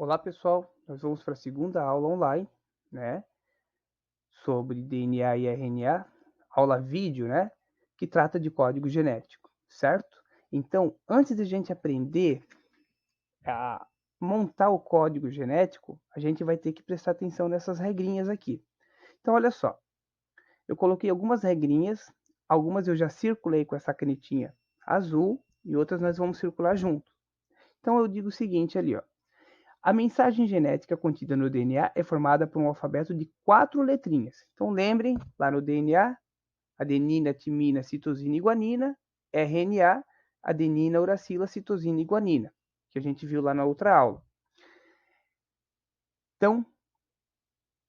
Olá, pessoal. Nós vamos para a segunda aula online, né, sobre DNA e RNA, aula vídeo, né, que trata de código genético, certo? Então, antes de a gente aprender a montar o código genético, a gente vai ter que prestar atenção nessas regrinhas aqui. Então, olha só, eu coloquei algumas regrinhas, algumas eu já circulei com essa canetinha azul e outras nós vamos circular junto. Então, eu digo o seguinte ali, ó. A mensagem genética contida no DNA é formada por um alfabeto de 4 letrinhas. Então lembrem, lá no DNA, adenina, timina, citosina e guanina, RNA, adenina, uracila, citosina e guanina, que a gente viu lá na outra aula. Então,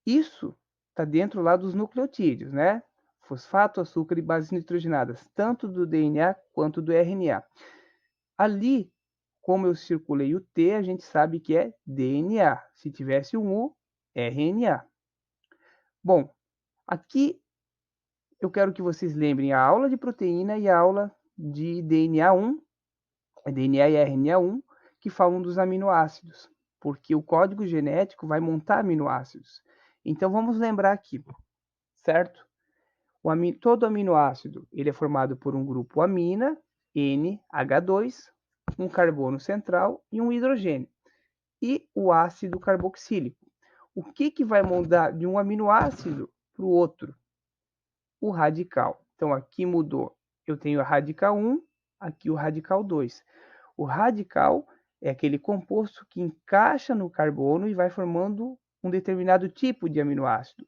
isso está dentro lá dos nucleotídeos, né? Fosfato, açúcar e bases nitrogenadas, tanto do DNA quanto do RNA. Ali, como eu circulei o T, a gente sabe que é DNA. Se tivesse um U, RNA. Bom, aqui eu quero que vocês lembrem a aula de proteína e a aula de DNA1, DNA e RNA1, que falam dos aminoácidos, porque o código genético vai montar aminoácidos. Então vamos lembrar aqui, certo? Todo aminoácido ele é formado por um grupo amina, NH2, um carbono central e um hidrogênio, e o ácido carboxílico. O que vai mudar de um aminoácido para o outro? O radical. Então, aqui mudou. Eu tenho a radical 1, aqui o radical 2. O radical é aquele composto que encaixa no carbono e vai formando um determinado tipo de aminoácido.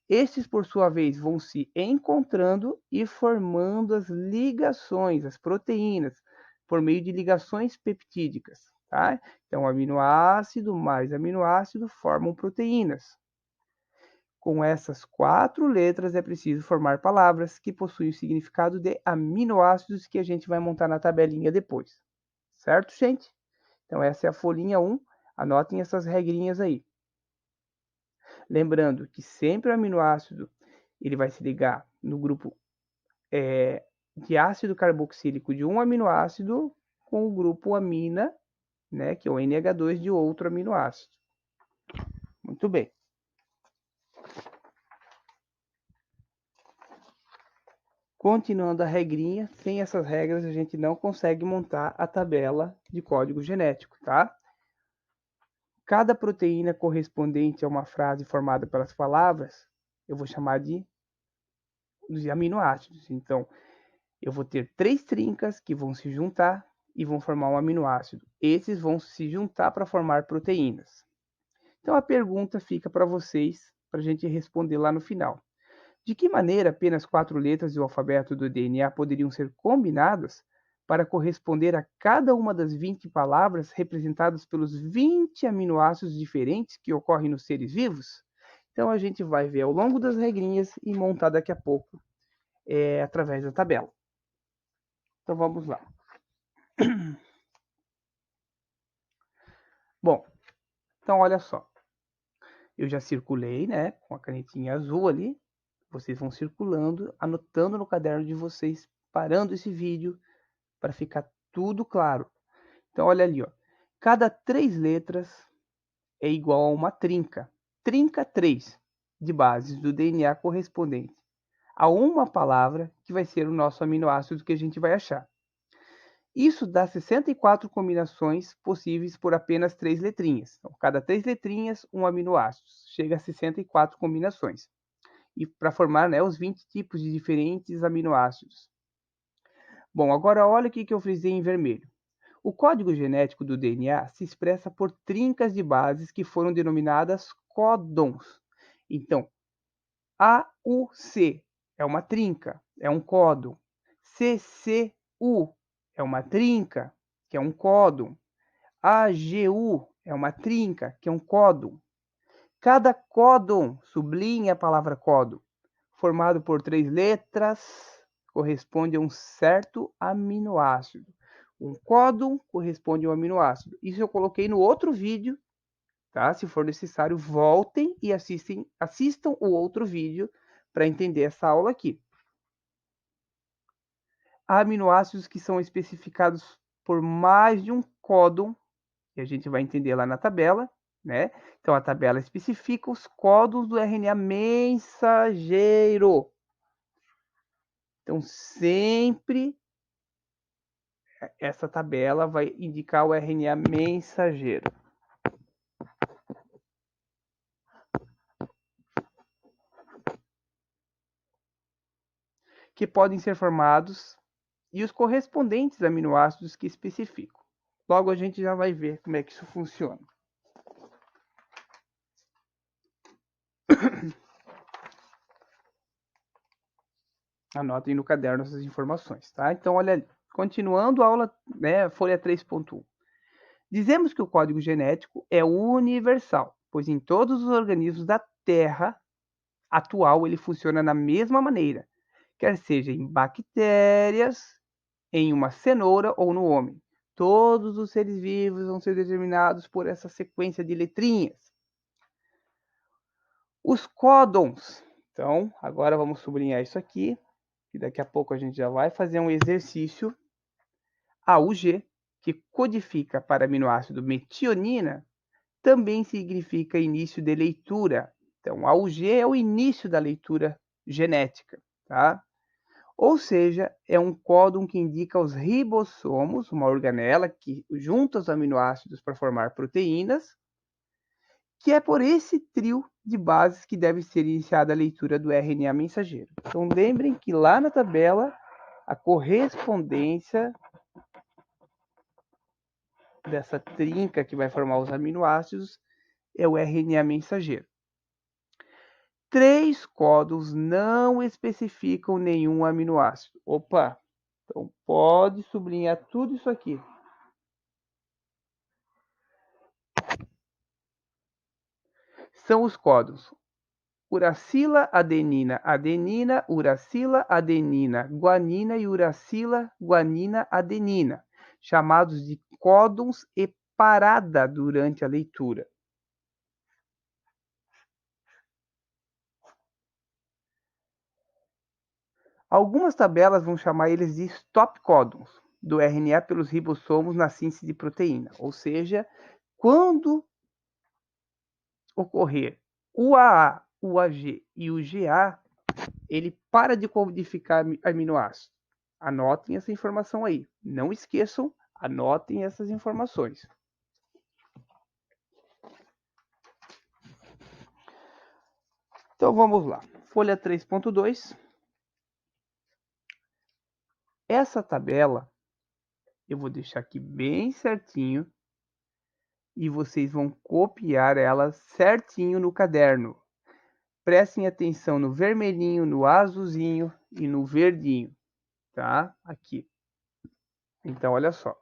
Estes, por sua vez, vão se encontrando e formando as ligações, as proteínas, por meio de ligações peptídicas. Tá? Então, aminoácido mais aminoácido formam proteínas. Com essas 4 letras é preciso formar palavras que possuem o significado de aminoácidos que a gente vai montar na tabelinha depois. Certo, gente? Então essa é a folhinha 1. Anotem essas regrinhas aí. Lembrando que sempre o aminoácido ele vai se ligar no grupo de ácido carboxílico de um aminoácido com o grupo amina, né, que é o NH2 de outro aminoácido. Muito bem. Continuando a regrinha, sem essas regras a gente não consegue montar a tabela de código genético, tá? Cada proteína correspondente a uma frase formada pelas palavras, eu vou chamar de aminoácidos. Então, eu vou ter 3 trincas que vão se juntar e vão formar um aminoácido. Esses vão se juntar para formar proteínas. Então, a pergunta fica para vocês, para a gente responder lá no final. De que maneira apenas 4 letras do alfabeto do DNA poderiam ser combinadas para corresponder a cada uma das 20 palavras representadas pelos 20 aminoácidos diferentes que ocorrem nos seres vivos? Então a gente vai ver ao longo das regrinhas e montar daqui a pouco através da tabela. Então vamos lá. Bom, então olha só. Eu já circulei, né, com a canetinha azul ali. Vocês vão circulando, anotando no caderno de vocês, parando esse vídeo para ficar tudo claro. Então, olha ali, ó. Cada 3 letras é igual a uma trinca. Trinca 3 de bases do DNA correspondente a uma palavra que vai ser o nosso aminoácido que a gente vai achar. Isso dá 64 combinações possíveis por apenas 3 letrinhas. Então, cada 3 letrinhas, um aminoácido. Chega a 64 combinações. E para formar, né, os 20 tipos de diferentes aminoácidos. Bom, agora olha o que eu frisei em vermelho. O código genético do DNA se expressa por trincas de bases que foram denominadas códons. Então, AUC é uma trinca, é um códon. CCU é uma trinca, que é um códon. AGU é uma trinca, que é um códon. Cada códon, sublinha a palavra códon, formado por 3 letras, corresponde a um certo aminoácido. Um códon corresponde a um aminoácido. Isso eu coloquei no outro vídeo, tá? Se for necessário, voltem e assistam o outro vídeo para entender essa aula aqui. Há aminoácidos que são especificados por mais de um códon, que a gente vai entender lá na tabela, né? Então, a tabela especifica os códons do RNA mensageiro. Então, sempre essa tabela vai indicar o RNA mensageiro. Que podem ser formados e os correspondentes aminoácidos que especificam. Logo a gente já vai ver como é que isso funciona. Anotem no caderno essas informações, tá? Então, olha ali. Continuando a aula, né, folha 3.1. Dizemos que o código genético é universal, pois em todos os organismos da Terra atual ele funciona da mesma maneira, quer seja em bactérias, em uma cenoura ou no homem. Todos os seres vivos vão ser determinados por essa sequência de letrinhas. Os códons. Então, agora vamos sublinhar isso aqui, e daqui a pouco a gente já vai fazer um exercício. A UG, que codifica para aminoácido metionina, também significa início de leitura. Então, a UG é o início da leitura genética, tá? Ou seja, é um códon que indica os ribossomos, uma organela que junta os aminoácidos para formar proteínas, que é por esse trio de bases que deve ser iniciada a leitura do RNA mensageiro. Então, lembrem que lá na tabela, a correspondência dessa trinca que vai formar os aminoácidos é o RNA mensageiro. 3 códons não especificam nenhum aminoácido. Opa! Então, pode sublinhar tudo isso aqui. São os códons uracila, adenina, adenina, uracila, adenina, guanina e uracila, guanina, adenina, chamados de códons e parada durante a leitura. Algumas tabelas vão chamar eles de stop códons do RNA pelos ribossomos na síntese de proteína, ou seja, quando ocorrer o AA, o AG e o GA, ele para de codificar aminoácidos. Anotem essa informação aí. Não esqueçam, anotem essas informações. Então vamos lá. Folha 3.2. Essa tabela eu vou deixar aqui bem certinho e vocês vão copiar ela certinho no caderno. Prestem atenção no vermelhinho, no azulzinho e no verdinho, tá? Aqui. Então, olha só.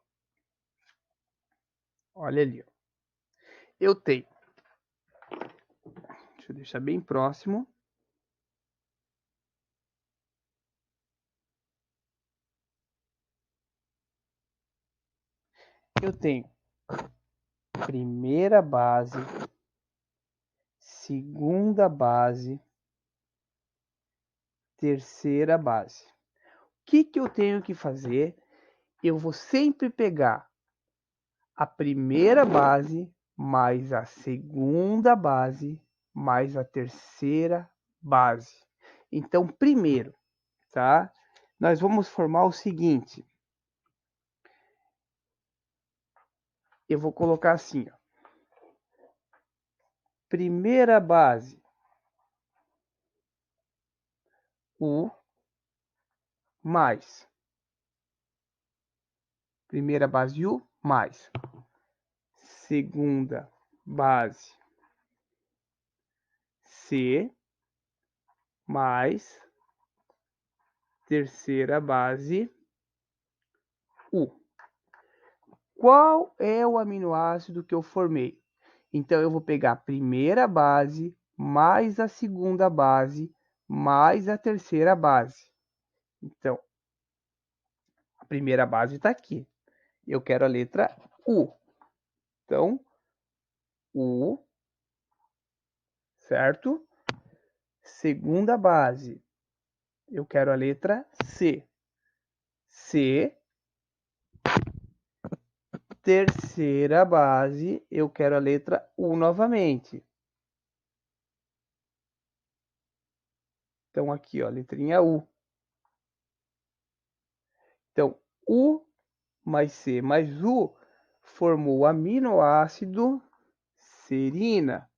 Olha ali. Eu tenho. Deixa eu deixar bem próximo. Eu tenho primeira base, segunda base, terceira base. O que eu tenho que fazer? Eu vou sempre pegar a primeira base mais a segunda base mais a terceira base. Então, primeiro, tá? Nós vamos formar o seguinte. Eu vou colocar assim, ó. Primeira base, U mais. Primeira base U mais. Segunda base, C mais. Terceira base, U. Qual é o aminoácido que eu formei? Então, eu vou pegar a primeira base, mais a segunda base, mais a terceira base. Então, a primeira base está aqui. Eu quero a letra U. Então, U, certo? Segunda base, eu quero a letra C. C. terceira base, eu quero a letra U novamente. Então, aqui, ó, letrinha U. Então, U mais C mais U formou o aminoácido serina.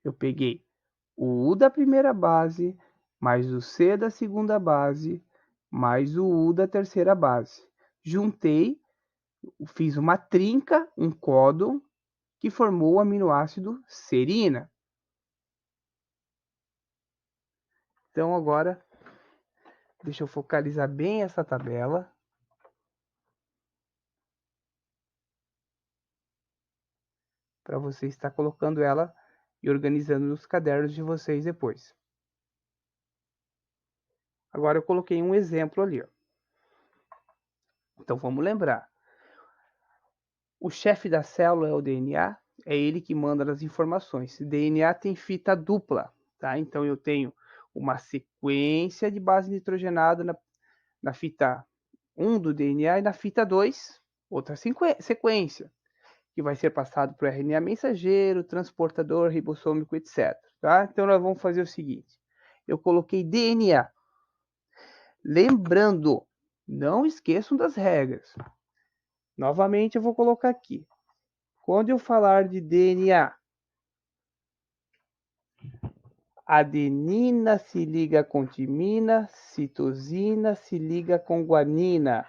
Eu peguei o U da primeira base, mais o C da segunda base, mais o U da terceira base. Juntei, fiz uma trinca, um códon, que formou o aminoácido serina. Então, agora, deixa eu focalizar bem essa tabela. Para você estar colocando ela e organizando nos cadernos de vocês depois. Agora eu coloquei um exemplo ali, ó. Então vamos lembrar. O chefe da célula é o DNA, é ele que manda as informações. DNA tem fita dupla, tá? Então eu tenho uma sequência de base nitrogenada na fita 1 do DNA e na fita 2, outra sequência, que vai ser passado para o RNA mensageiro, transportador, ribossômico, etc. Tá? Então nós vamos fazer o seguinte. Eu coloquei DNA. Lembrando, não esqueçam das regras. Novamente eu vou colocar aqui. Quando eu falar de DNA, adenina se liga com timina, citosina se liga com guanina.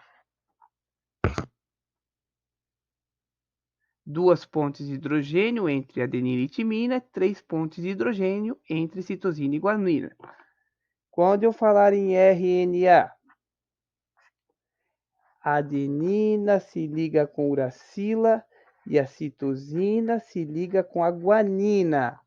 Duas pontes de hidrogênio entre adenina e timina, 3 pontes de hidrogênio entre citosina e guanina. Quando eu falar em RNA, a adenina se liga com uracila e a citosina se liga com a guanina.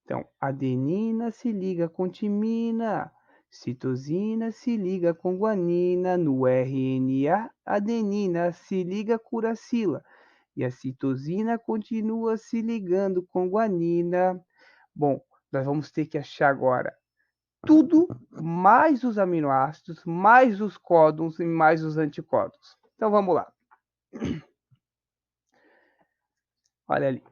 Então, adenina se liga com timina, citosina se liga com guanina, no RNA, adenina se liga com uracila e a citosina continua se ligando com guanina. Bom, nós vamos ter que achar agora tudo mais os aminoácidos, mais os códons e mais os anticódons. Então vamos lá. Olha ali.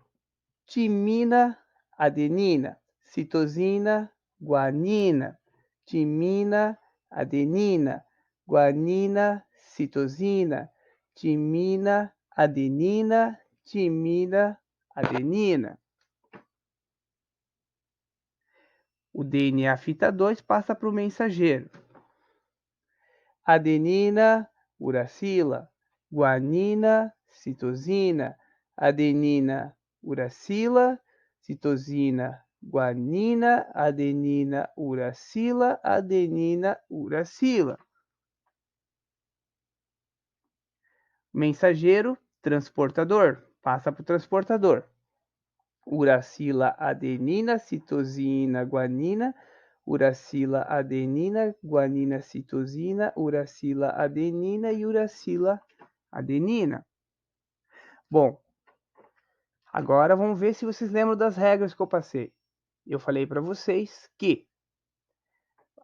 Timina, adenina, citosina, guanina, timina, adenina, guanina, citosina, timina, adenina, timina, adenina. O DNA fita 2 passa para o mensageiro. Adenina, uracila, guanina, citosina, adenina, uracila, citosina, guanina, adenina, uracila, adenina, uracila. Mensageiro, transportador, passa para o transportador. Uracila, adenina, citosina, guanina, uracila, adenina, guanina, citosina, uracila, adenina e uracila, adenina. Bom, agora vamos ver se vocês lembram das regras que eu passei. Eu falei para vocês que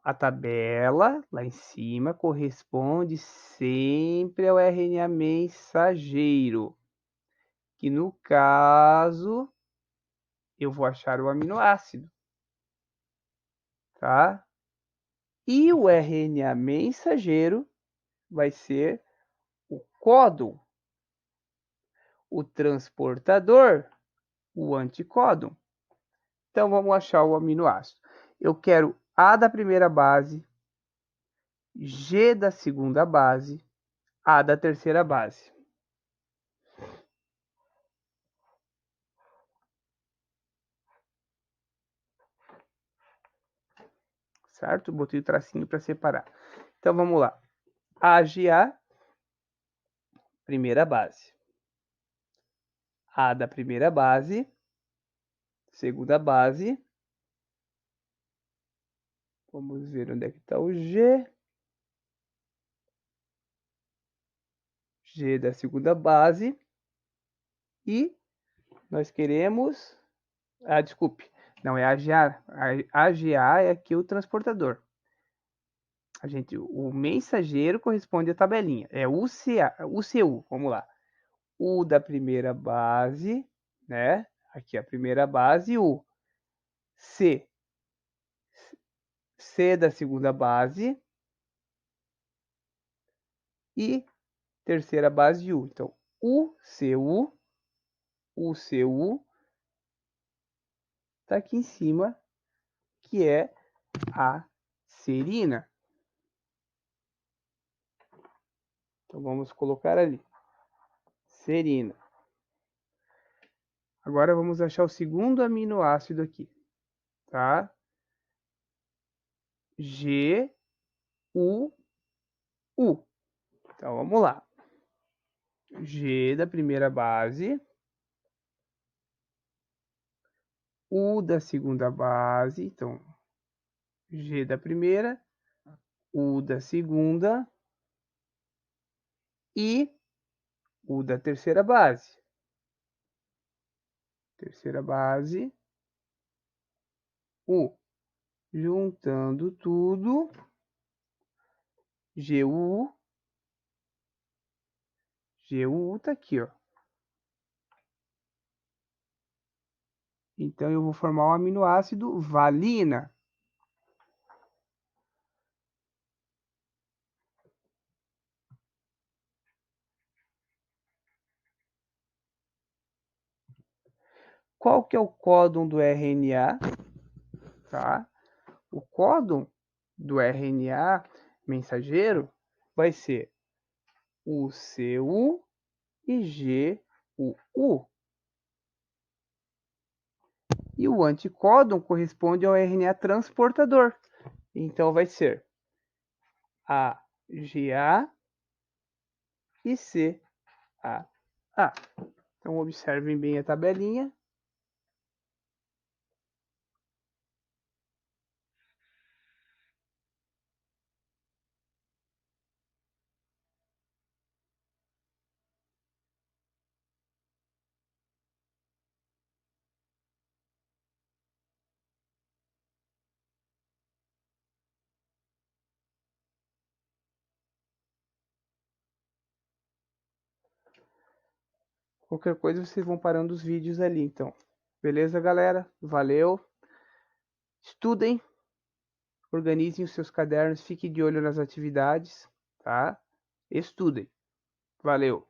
a tabela lá em cima corresponde sempre ao RNA mensageiro, que no caso eu vou achar o aminoácido, tá? E o RNA mensageiro vai ser o códon, o transportador, o anticódon. Então vamos achar o aminoácido. Eu quero A da primeira base, G da segunda base, A da terceira base. Certo? Botei o tracinho para separar. Então vamos lá. AGA, primeira base. A da primeira base, segunda base. Vamos ver onde é que está o G. G da segunda base. E nós queremos... desculpe. Não, é AGA. AGA é aqui o transportador. O mensageiro corresponde à tabelinha. É UCU, vamos lá. U da primeira base, né? Aqui a primeira base, U. C. C da segunda base. E terceira base, U. Então, UCU. UCU está aqui em cima, que é a serina. Então, vamos colocar ali. Serina. Agora, vamos achar o segundo aminoácido aqui, tá? G, U, U. Então, vamos lá. G da primeira base. U da segunda base. Então, G da primeira. U da segunda. E U da terceira base. Terceira base. U. Juntando tudo. GU. GU tá aqui, ó. Então, eu vou formar um aminoácido valina. Qual que é o códon do RNA? Tá? O códon do RNA mensageiro vai ser UCU e GUU. E o anticódon corresponde ao RNA transportador. Então, vai ser AGA e CAA. Então, observem bem a tabelinha. Qualquer coisa, vocês vão parando os vídeos ali, então. Beleza, galera? Valeu. Estudem. Organizem os seus cadernos. Fiquem de olho nas atividades, tá? Estudem. Valeu.